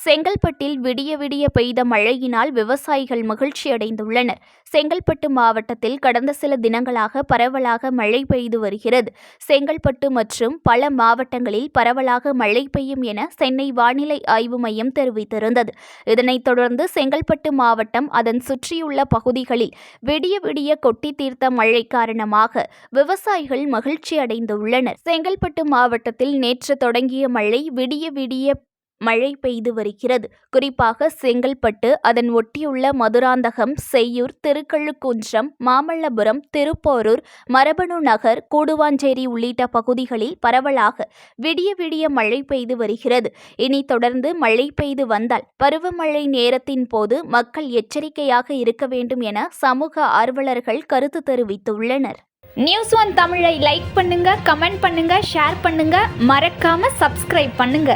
செங்கல்பட்டில் விடிய விடிய பெய்த மழையினால் விவசாயிகள் மகிழ்ச்சியடைந்துள்ளனர். செங்கல்பட்டு மாவட்டத்தில் கடந்த சில தினங்களாக பரவலாக மழை பெய்து வருகிறது. செங்கல்பட்டு மற்றும் பல மாவட்டங்களில் பரவலாக மழை பெய்யும் என சென்னை வானிலை ஆய்வு மையம் தெரிவித்திருந்தது. இதனைத் தொடர்ந்து செங்கல்பட்டு மாவட்டம் அதன் சுற்றியுள்ள பகுதிகளில் விடிய விடிய கொட்டி தீர்த்த மழை காரணமாக விவசாயிகள் மகிழ்ச்சியடைந்துள்ளனர். செங்கல்பட்டு மாவட்டத்தில் நேற்று தொடங்கிய மழை விடிய விடிய மழை பெய்து வருகிறது. குறிப்பாக செங்கல்பட்டு, அதன் ஒட்டியுள்ள மதுராந்தகம், செய்யூர், திருக்கழுக்குன்றம், மாமல்லபுரம், திருப்போரூர், மரபணு நகர், கூடுவாஞ்சேரி உள்ளிட்ட பகுதிகளில் பரவலாக விடிய விடிய மழை பெய்து வருகிறது. இனி தொடர்ந்து மழை பெய்து வந்தால் பருவமழை நேரத்தின் போது மக்கள் எச்சரிக்கையாக இருக்க வேண்டும் என சமூக ஆர்வலர்கள் கருத்து தெரிவித்துள்ளனர். நியூஸ் ஒன் தமிழை லைக் பண்ணுங்க, கமெண்ட் பண்ணுங்க, ஷேர் பண்ணுங்க, மறக்காம சப்ஸ்கிரைப் பண்ணுங்க.